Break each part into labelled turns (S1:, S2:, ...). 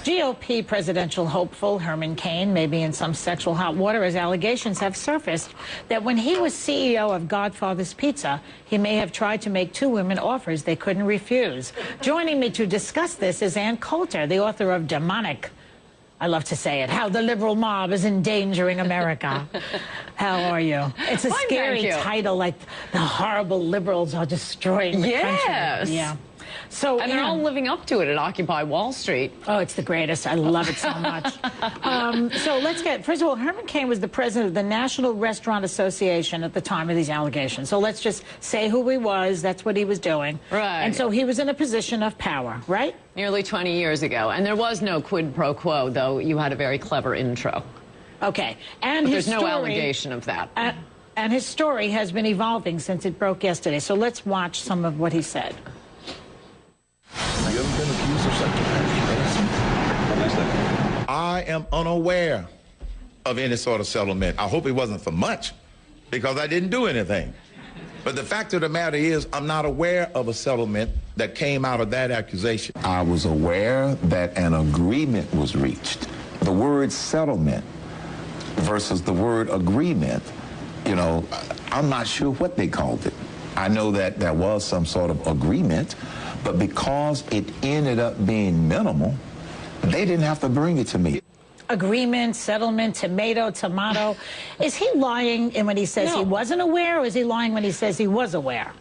S1: GOP presidential hopeful Herman Cain may be in some sexual hot water as allegations have surfaced that when he was CEO of Godfather's Pizza, he may have tried to make two women offers they couldn't refuse. Joining me to discuss this is Coulter, the author of Demonic. I love to say it, How the Liberal Mob is Endangering America. How are you? It's a scary title, like the horrible liberals are destroying the country. Yeah. So,
S2: and they're all living up to it at Occupy Wall Street.
S1: Oh, it's the greatest. I love it so much. So let's first of all, Herman Cain was the president of the National Restaurant Association at the time of these allegations. So let's just say who he was. That's what he was doing.
S2: Right.
S1: And so he was in a position of power, right?
S2: Nearly 20 years ago. And there was no quid pro quo, though you had a very clever intro.
S1: Okay. And
S2: there's no allegation of that.
S1: And his story has been evolving since it broke yesterday. So let's watch some of what he said.
S3: You ever been accused of sexual harassment? I am unaware of any sort of settlement. I hope it wasn't for much, because I didn't do anything. But the fact of the matter is, I'm not aware of a settlement that came out of that accusation.
S4: I was aware that an agreement was reached. The word settlement versus the word agreement, you know, I'm not sure what they called it. I know that there was some sort of agreement, but because it ended up being minimal, they didn't have to bring it to me.
S1: Agreement, settlement, tomato. Is he lying when he says he wasn't aware, or is he lying when he says he was aware?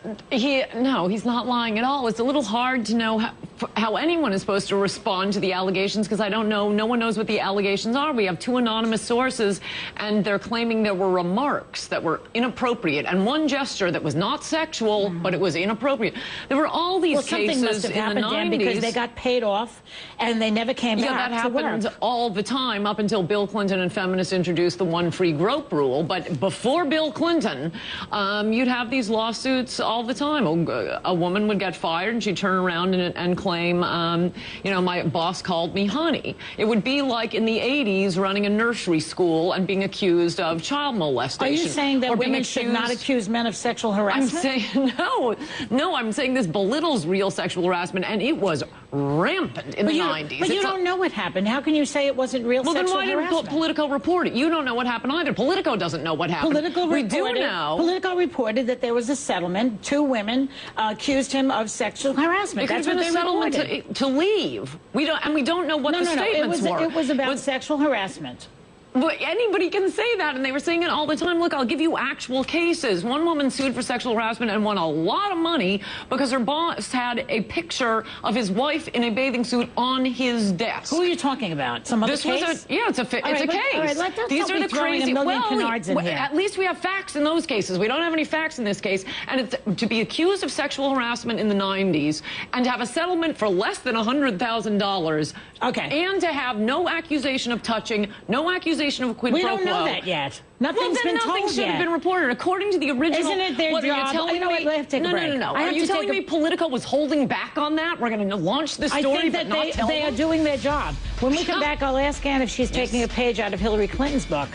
S2: No, he's not lying at all. It's a little hard to know how anyone is supposed to respond to the allegations, because I don't know. No one knows what the allegations are. We have two anonymous sources, and they're claiming there were remarks that were inappropriate and one gesture that was not sexual, but it was inappropriate. There were all these cases
S1: something must have happened then, because they got paid off and they never came back to work.
S2: Yeah, that happens all the time, up until Bill Clinton and feminists introduced the one free grope rule. But before Bill Clinton, you'd have these lawsuits all the time. A woman would get fired and she'd turn around and claim, you know, my boss called me honey. It would be like in the 80s running a nursery school and being accused of child molestation.
S1: Are you saying that women should not accuse men of sexual harassment?
S2: I'm saying, no, I'm saying this belittles real sexual harassment, and it was rampant in the 90s.
S1: But you don't know what happened. How can you say it wasn't real sexual harassment?
S2: Well, then why didn't Politico report it? You don't know what happened either. Politico doesn't know what happened. We do know.
S1: Politico reported that there was a settlement. Two women accused him of sexual harassment.
S2: That's what they settlement to leave. We don't know what the statements were.
S1: It was about sexual harassment.
S2: But anybody can say that, and they were saying it all the time. Look, I'll give you actual cases. One woman sued for sexual harassment and won a lot of money because her boss had a picture of his wife in a bathing suit on his desk.
S1: Who are you talking about? Some other case?
S2: It's a case.
S1: All right,
S2: These are the crazy.
S1: Well,
S2: at least we have facts in those cases. We don't have any facts in this case. And it's, to be accused of sexual harassment in the 90s and to have a settlement for less than $100,000.
S1: Okay.
S2: And to have no accusation of touching, no accusation of a quid pro quo.
S1: We don't know that yet. Nothing's been told yet.
S2: Nothing should have been reported. According to the original...
S1: Isn't it their job?
S2: You know what?
S1: I have to take a break.
S2: No. Are you telling me Politico was holding back on that? We're going to launch this story,
S1: but not tell them? They are doing their job. When we come back, I'll ask Ann if she's taking a page out of Hillary Clinton's book.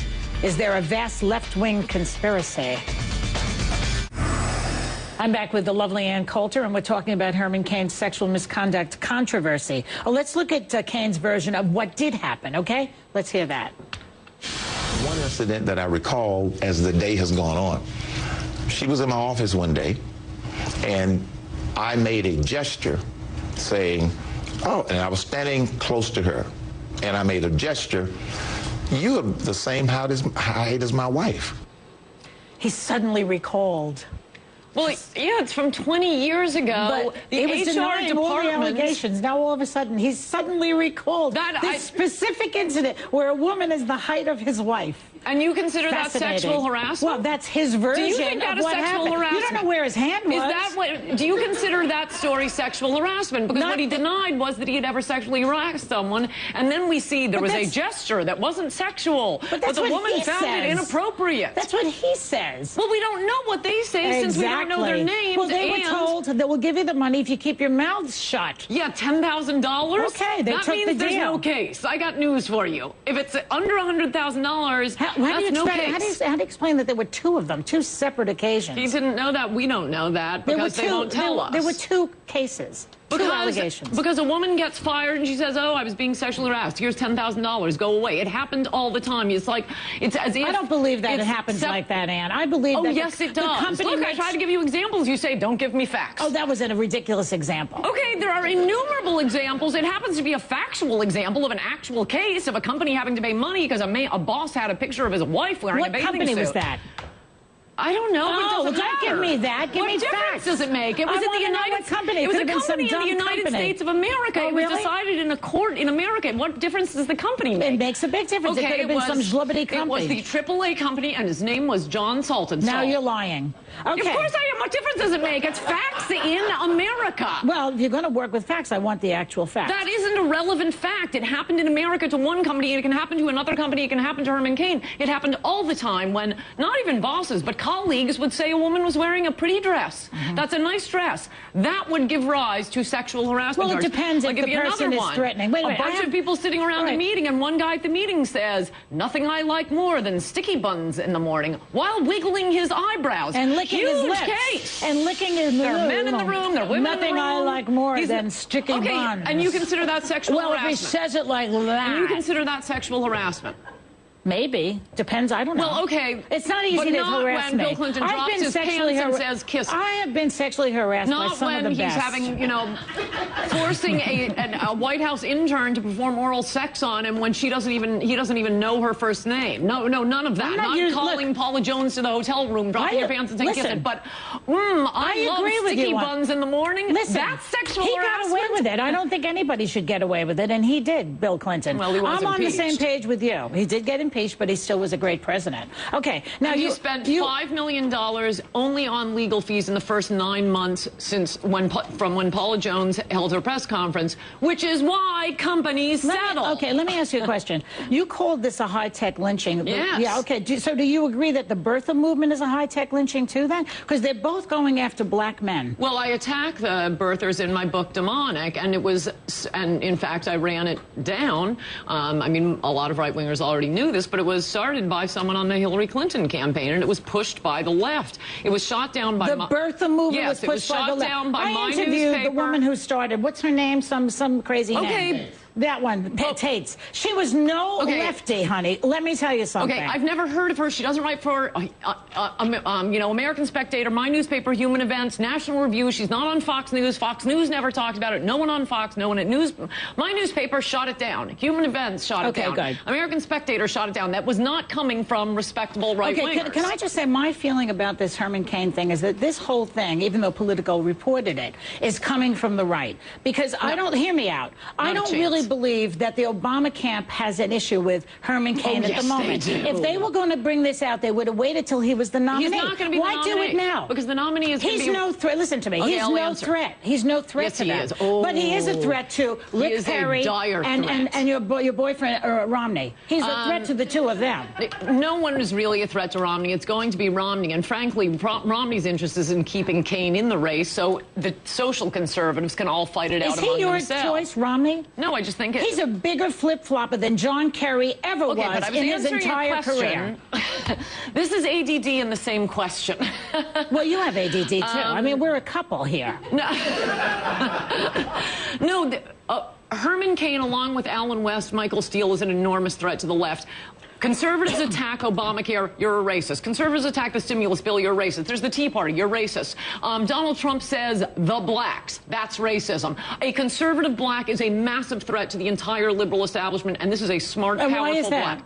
S1: Is there a vast left-wing conspiracy? I'm back with the lovely Ann Coulter, and we're talking about Herman Cain's sexual misconduct controversy. Oh, let's look at Cain's version of what did happen, okay? Let's hear that.
S4: One incident that I recall as the day has gone on, she was in my office one day, and I made a gesture saying, oh, and I was standing close to her, and I made a gesture, you are the same height as my wife.
S1: He suddenly recalled.
S2: Well, yeah, it's from 20 years ago.
S1: But the HR department, all the allegations. Now all of a sudden, he's suddenly recalled this specific incident where a woman is the height of his wife.
S2: And you consider that sexual harassment?
S1: Well, that's his version.
S2: Do you think that is sexual harassment?
S1: You don't know where his hand was.
S2: Is that what? Do you consider that story sexual harassment? Because what he denied was that he had ever sexually harassed someone, and then we see there was a gesture that wasn't sexual, but the woman found it inappropriate.
S1: That's what he says.
S2: Well, we don't know what they say since we don't know their names.
S1: Well, they were told that we'll give you the money if you keep your mouth shut.
S2: Yeah, $10,000.
S1: Okay, they took the deal.
S2: That means there's no case. I got news for you. If it's under $100,000, that's no case.
S1: How do you explain that there were two of them, two separate occasions?
S2: He didn't know that. We don't know that because they won't tell us.
S1: There were two cases. Two allegations.
S2: Because a woman gets fired and she says, oh, I was being sexually harassed. Here's $10,000. Go away. It happened all the time. It's like, it's as if...
S1: I don't believe that it happens like that, Ann. I believe that...
S2: Oh, yes, it does. Look, I try to give you examples. You say, don't give me facts.
S1: Oh, that was a ridiculous example.
S2: Okay, there are innumerable examples. It happens to be a factual example of an actual case of a company having to pay money because a boss had a picture of his wife wearing a bathing suit.
S1: What company was that?
S2: I don't know.
S1: Oh, well, don't give me that. Give me facts.
S2: What difference does it make? It was in the United States. It was a company in the United States of America.
S1: Oh,
S2: it was decided in a court in America. What difference does the company make?
S1: It makes a big difference.
S2: Okay,
S1: it could have been some schlubbity company.
S2: It was the AAA company, and his name was John Salton.
S1: Now you're lying. Okay.
S2: Of course I am. What difference does it make? It's facts in America.
S1: Well, if you're going to work with facts, I want the actual facts.
S2: That isn't a relevant fact. It happened in America to one company. It can happen to another company. It can happen to Herman Cain. It happened all the time when not even bosses, but colleagues would say a woman was wearing a pretty dress. That's a nice dress. That would give rise to sexual harassment.
S1: Well, it depends if the person is threatening. Wait,
S2: a bunch of people sitting around a meeting, and one guy at the meeting says, nothing I like more than sticky buns in the morning, while wiggling his eyebrows.
S1: And licking his lips.
S2: Case.
S1: And licking his
S2: There are men in the room. There are women in the room.
S1: Nothing I like more than sticky buns.
S2: And you consider that sexual harassment?
S1: Well, if he says it like that.
S2: And you consider that sexual harassment?
S1: Maybe. Depends. I don't know.
S2: Well, okay.
S1: It's not easy to harass me.
S2: When Bill Clinton drops his pants and says kiss.
S1: I have been sexually harassed by some of the best.
S2: Not when he's having, you know, forcing a White House intern to perform oral sex on him when he doesn't even know her first name. No, none of that. Not calling Paula Jones to the hotel room, dropping your pants and saying kiss it. But, I love sticky buns in the morning.
S1: Listen,
S2: that's sexual harassment.
S1: He got away with it. I don't think anybody should get away with it, and he did, Bill Clinton.
S2: Well, he was
S1: I'm on the same page with you. He did get impeached, but he still was a great president. Okay, now
S2: you spent $5 million only on legal fees in the first 9 months from when Paula Jones held her press conference, which is why companies settle.
S1: Okay, let me ask you a question. You called this a high-tech lynching.
S2: Yes.
S1: Yeah, okay. So do you agree that the birther movement is a high-tech lynching too then? Because they're both going after black men.
S2: Well, I attack the birthers in my book, Demonic, and in fact, I ran it down. I mean, a lot of right-wingers already knew this, but it was started by someone on the Hillary Clinton campaign, and it was pushed by the left. It was shot down by
S1: the birther movement was pushed by the left.
S2: Down by my newspaper.
S1: I interviewed the woman who started. What's her name? Some crazy name. That one, Tate's. She was no lefty, honey. Let me tell you something.
S2: Okay, I've never heard of her. She doesn't write for, American Spectator, my newspaper, Human Events, National Review. She's not on Fox News. Fox News never talked about it. No one on Fox, no one at News. My newspaper shot it down. Human Events shot it down.
S1: Good.
S2: American Spectator shot it down. That was not coming from respectable right-wingers.
S1: Okay, can I just say my feeling about this Herman Cain thing is that this whole thing, even though Politico reported it, is coming from the right. Because hear me out. I don't really believe that the Obama camp has an issue with Herman Cain at the moment.
S2: They do.
S1: If they were going to bring this out, they would have waited till he was the nominee.
S2: He's not going to be the nominee.
S1: Why do it now?
S2: Because the nominee is
S1: He's no threat. Listen to me.
S2: Okay,
S1: he's no threat. He's no threat to them.
S2: Yes, he is. Oh,
S1: but he is a threat to Rick Perry and your boyfriend Romney. He's a threat to the two of them.
S2: No one is really a threat to Romney. It's going to be Romney. And frankly, Romney's interest is in keeping Cain in the race, so the social conservatives can all fight it out among themselves.
S1: Is he your choice, Romney?
S2: No, I just think
S1: he's a bigger flip-flopper than John Kerry ever was in his entire career.
S2: This is ADD in the same question.
S1: Well, you have ADD, too. I mean, we're a couple here.
S2: Herman Cain, along with Alan West, Michael Steele, is an enormous threat to the left. Conservatives attack Obamacare, you're a racist. Conservatives attack the stimulus bill, you're racist. There's the Tea Party, you're racist. Donald Trump says the blacks, that's racism. A conservative black is a massive threat to the entire liberal establishment, and this is a smart, powerful black.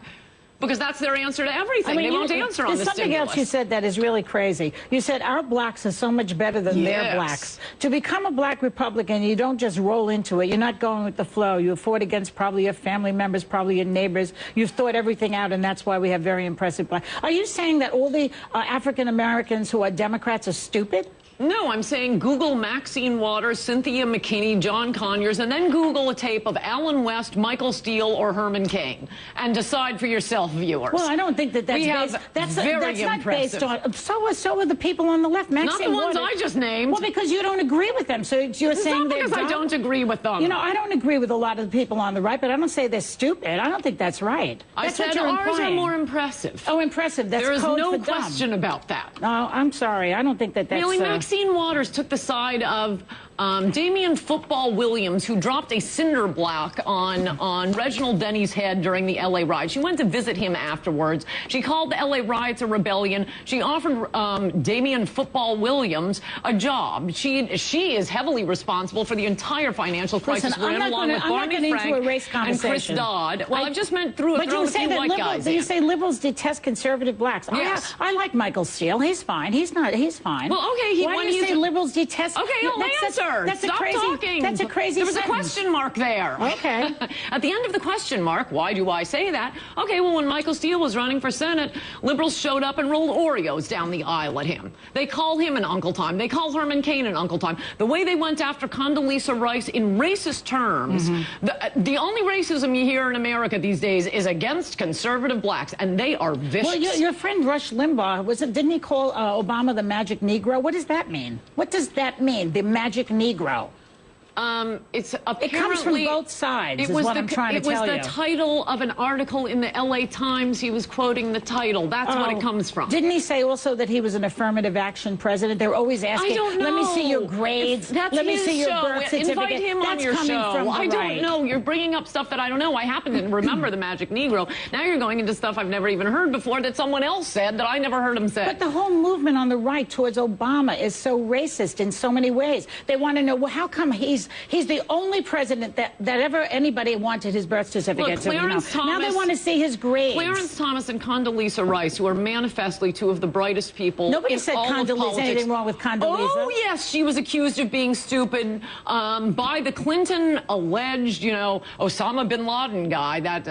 S2: Because that's their answer to everything. They won't answer on the stimulus.
S1: There's something else you said that is really crazy. You said our blacks are so much better than their blacks. To become a black Republican, you don't just roll into it. You're not going with the flow. You fought against probably your family members, probably your neighbors. You've thought everything out, and that's why we have very impressive black. Are you saying that all the African Americans who are Democrats are stupid?
S2: No, I'm saying Google Maxine Waters, Cynthia McKinney, John Conyers, and then Google a tape of Alan West, Michael Steele, or Herman Cain, and decide for yourself, viewers.
S1: Well, I don't think that's based. That's not based on. So are the people on the left. Maxine
S2: not the ones I just named.
S1: Well, because you don't agree with them, so you're saying they're dumb.
S2: I don't agree with them.
S1: You know, I don't agree with a lot of the people on the right, but I don't say they're stupid. I don't think that's right.
S2: I said ours are more impressive.
S1: Oh, impressive. That's
S2: there is
S1: code
S2: no
S1: for
S2: question
S1: dumb.
S2: about that.
S1: No, I'm sorry. I don't think that's
S2: really. Maxine Waters took the side of Damian Football Williams, who dropped a cinder block on Reginald Denny's head during the L.A. riots. She went to visit him afterwards. She called the L.A. riots a rebellion. She offered Damian Football Williams a job. She is heavily responsible for the entire financial crisis we're in, along with Barney Frank and Chris Dodd. Well, I just meant threw a few white guys in.
S1: You say liberals detest conservative blacks.
S2: Yes.
S1: I like Michael Steele. He's fine. He's fine.
S2: Well, okay.
S1: Why do you say liberals detest?
S2: Okay, I'll answer.
S1: Stop
S2: talking.
S1: That's a crazy
S2: There was
S1: sentence.
S2: a question mark there.
S1: Okay.
S2: At the end of the question mark, why do I say that? Okay, well, when Michael Steele was running for Senate, liberals showed up and rolled Oreos down the aisle at him. They call him an Uncle Tom. They call Herman Cain an Uncle Tom. The way they went after Condoleezza Rice in racist terms, the only racism you hear in America these days is against conservative blacks, and they are vicious.
S1: Well, your friend Rush Limbaugh, didn't he call Obama the magic Negro? What does that mean? What does that mean, the magic Negro?
S2: It's apparently,
S1: it comes from both sides, is what I'm trying to tell you.
S2: It was the title of an article in the L.A. Times. He was quoting the title. That's what it comes from.
S1: Didn't he say also that he was an affirmative action president? They're always asking,
S2: I don't know.
S1: let me see your grades, let me see your birth certificate.
S2: Invite him on your show. I don't know. You're bringing up stuff that I don't know. I happen to remember the magic Negro. Now you're going into stuff I've never even heard before that someone else said that I never heard him say.
S1: But the whole movement on the right towards Obama is so racist in so many ways. They want to know, well, how come he's the only president that ever anybody wanted his birth certificate.
S2: Look, Clarence Thomas,
S1: now they want to see his grades.
S2: Clarence Thomas and Condoleezza Rice, who are manifestly two of the brightest people.
S1: Nobody
S2: in
S1: said
S2: all
S1: Condoleezza, anything wrong with Condoleezza.
S2: Oh, yes, she was accused of being stupid by the Clinton alleged, Osama bin Laden guy that,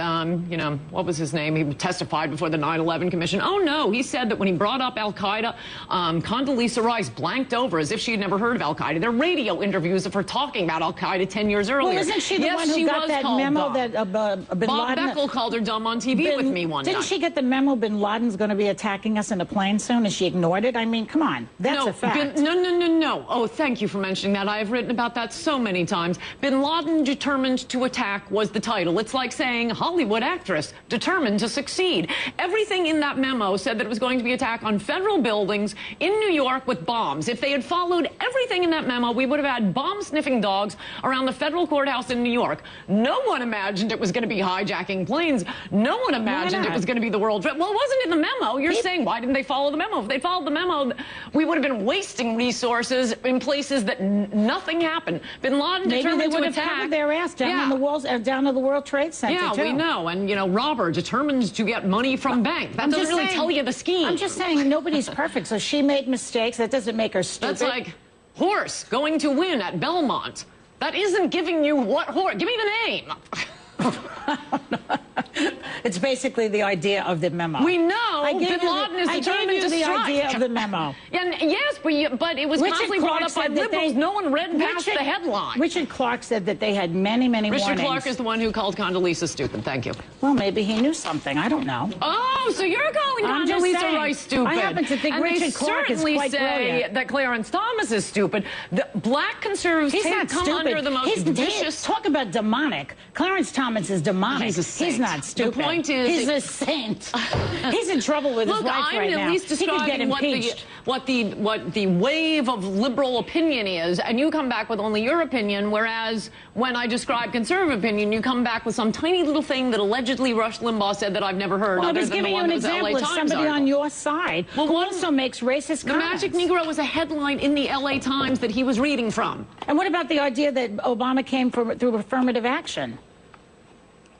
S2: what was his name? He testified before the 9/11 Commission. Oh, no, he said that when he brought up Al-Qaeda, Condoleezza Rice blanked over as if she had never heard of Al-Qaeda. There are radio interviews of her talking about Al-Qaeda 10 years earlier.
S1: Well, isn't she the one who got that memo that bin
S2: Bob
S1: Laden...
S2: Beckel called her dumb on TV with me one
S1: Didn't
S2: time.
S1: she get the memo bin Laden's going to be attacking us in a plane soon, and she ignored it? I mean, come on. That's a fact.
S2: No. Oh, thank you for mentioning that. I have written about that so many times. Bin Laden determined to attack was the title. It's like saying Hollywood actress determined to succeed. Everything in that memo said that it was going to be attack on federal buildings in New York with bombs. If they had followed everything in that memo, we would have had bomb-sniffing dogs around the federal courthouse in New York. No one imagined it was going to be hijacking planes. No one imagined it was going to be the World Trade. Well, it wasn't in the memo. You're saying, why didn't they follow the memo? If they followed the memo, we would have been wasting resources in places that nothing happened. Bin Laden determined to attack.
S1: Covered their ass down on the walls, down to the World Trade Center.
S2: Yeah,
S1: too.
S2: we know. And, Robert determined to get money from bank. That doesn't really tell you the scheme.
S1: I'm just saying nobody's perfect, so she made mistakes. That doesn't make her stupid.
S2: That's like horse going to win at Belmont. That isn't giving you what horse. Give me the name.
S1: It's basically the idea of the memo.
S2: We know bin Laden is determined to strike.
S1: the idea of the memo.
S2: Yes, but it was constantly brought up by liberals. No one read past the headline.
S1: Richard Clark said that they had many warnings.
S2: Richard Clark is the one who called Condoleezza stupid. Thank you.
S1: Well, maybe he knew something. I don't know.
S2: Oh, so you're calling Condoleezza Rice stupid.
S1: I happen to think Richard Clark is quite brilliant.
S2: And they certainly say that Clarence Thomas is stupid. The black conservatives come under the most vicious...
S1: Talk about demonic. Clarence Thomas is demonic.
S2: He's a saint.
S1: He's not stupid.
S2: The point is...
S1: He's a saint. He's in trouble with his wife right now.
S2: I'm at least describing what the wave of liberal opinion is, and you come back with only your opinion, whereas when I describe conservative opinion, you come back with some tiny little thing that allegedly Rush Limbaugh said that I've never heard.
S1: Well, I was giving you an example of somebody on your side who also makes racist comments.
S2: The Magic Negro was a headline in the L.A. Times that he was reading from.
S1: And what about the idea that Obama came through affirmative action?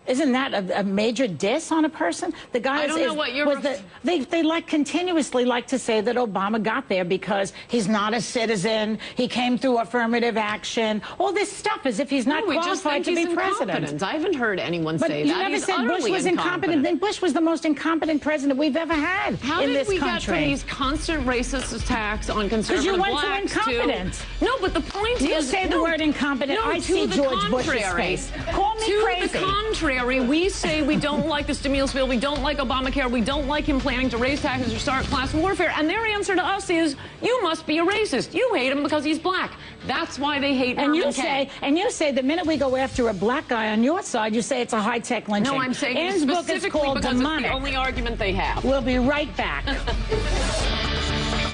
S1: Isn't that a major diss on a person? The guy
S2: I don't know what you're...
S1: They continuously like to say that Obama got there because he's not a citizen. He came through affirmative action. All this stuff as if he's not qualified to be president.
S2: I haven't heard anyone say that.
S1: You never said Bush was incompetent. Then Bush was the most incompetent president we've ever had in this country.
S2: How did we get from these constant racist attacks on conservative blacks
S1: to incompetence?
S2: No, but the point is...
S1: You say the word incompetent, I see George Bush's face. Call me crazy.
S2: To the contrary, we say we don't like the stimulus bill, we don't like Obamacare, we don't like him planning to raise taxes or start class warfare, and their answer to us is, you must be a racist. You hate him because he's black. That's why they hate Herman Cain.
S1: And you say the minute we go after a black guy on your side, you say it's a high-tech lynching.
S2: No, I'm saying
S1: Ann's book is
S2: specifically
S1: called
S2: because
S1: Demonic.
S2: it's the only argument they have.
S1: We'll be right back.